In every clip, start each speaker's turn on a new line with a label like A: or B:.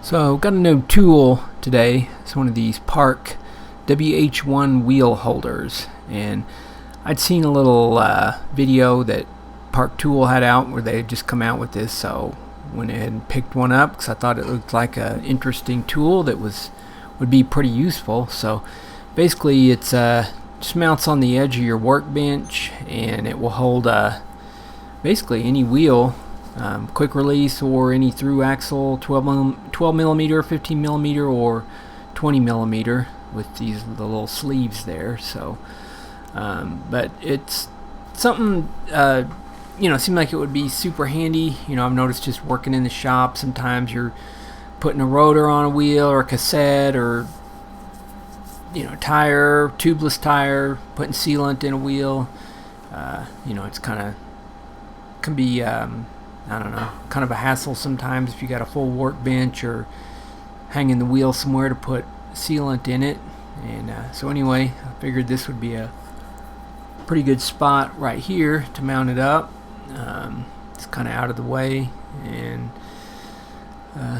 A: So got a new tool today. It's one of these Park WH-1 wheel holders, and I'd seen a little video that Park Tool had out where they had just come out with this, so went ahead and picked one up because I thought it looked like an interesting tool that would be pretty useful. So basically it's just mounts on the edge of your workbench, and it will hold basically any wheel, quick release or any through axle, 12 millimeter, 15 millimeter, or 20 millimeter with the little sleeves there. So but it's something seemed like it would be super handy. I've noticed just working in the shop, sometimes you're putting a rotor on a wheel or a cassette, or tire, tubeless tire, putting sealant in a wheel. It's can be I don't know, kind of a hassle sometimes if you got a full workbench or hanging the wheel somewhere to put sealant in it. And so anyway, I figured this would be a pretty good spot right here to mount it up. It's kind of out of the way, and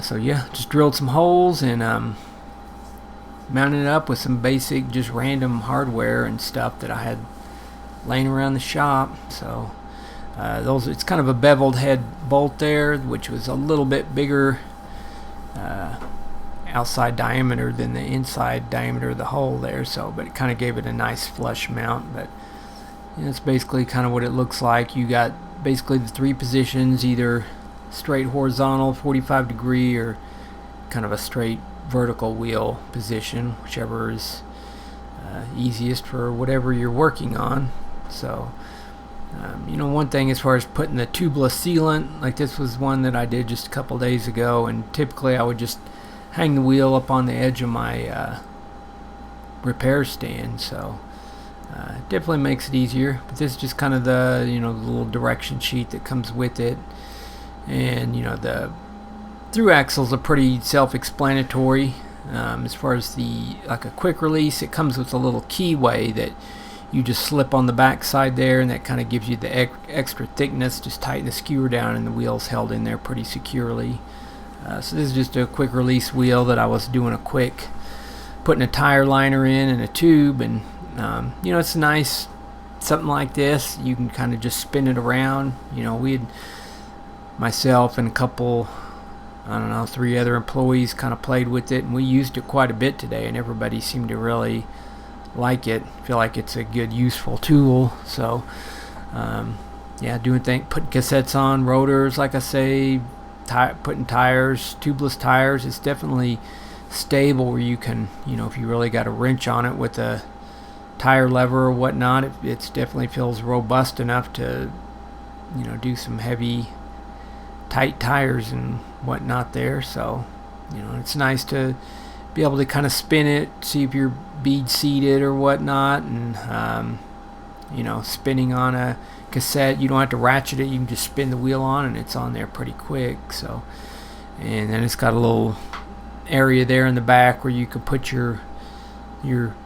A: so yeah, just drilled some holes and mounted it up with some basic, just random hardware and stuff that I had laying around the shop. So it's kind of a beveled head bolt there, which was a little bit bigger outside diameter than the inside diameter of the hole there, but it kind of gave it a nice flush mount. But it's basically kind of what it looks like. You got basically the three positions, either straight horizontal 45 degree or kind of a straight vertical wheel position, whichever is easiest for whatever you're working on. So one thing as far as putting the tubeless sealant, like this was one that I did just a couple days ago, and typically I would just hang the wheel up on the edge of my repair stand. So it definitely makes it easier. But this is just kind of the the little direction sheet that comes with it, and the through axles are pretty self-explanatory. As far as like a quick release, it comes with a little keyway that you just slip on the back side there, and that kind of gives you the extra thickness. Just tighten the skewer down and the wheel's held in there pretty securely. So this is just a quick release wheel that I was doing putting a tire liner in and a tube, and it's nice. Something like this, you can kind of just spin it around. Myself and a couple, I don't know, 3 other employees kind of played with it, and we used it quite a bit today, and everybody seemed to really like it. Feel like it's a good, useful tool. So yeah, putting cassettes on, rotors, like I say, putting tires, tubeless tires. It's definitely stable where you can, if you really got a wrench on it with a tire lever or whatnot, it definitely feels robust enough to do some heavy, tight tires and whatnot there. So it's nice to be able to kind of spin it, see if you're bead seated or whatnot, and spinning on a cassette, you don't have to ratchet it, you can just spin the wheel on and it's on there pretty quick. So, and then it's got a little area there in the back where you could put your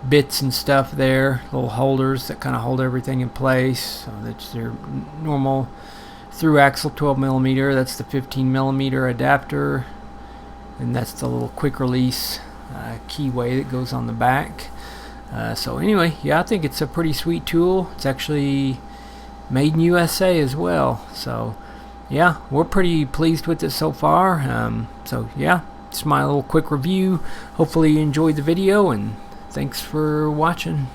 A: bits and stuff there, little holders that kind of hold everything in place. So that's their normal through axle 12 millimeter, that's the 15 millimeter adapter, and that's the little quick release keyway that goes on the back. So anyway, yeah, I think it's a pretty sweet tool. It's actually made in USA as well. So yeah, we're pretty pleased with it so far. So yeah, it's my little quick review. Hopefully you enjoyed the video, and thanks for watching.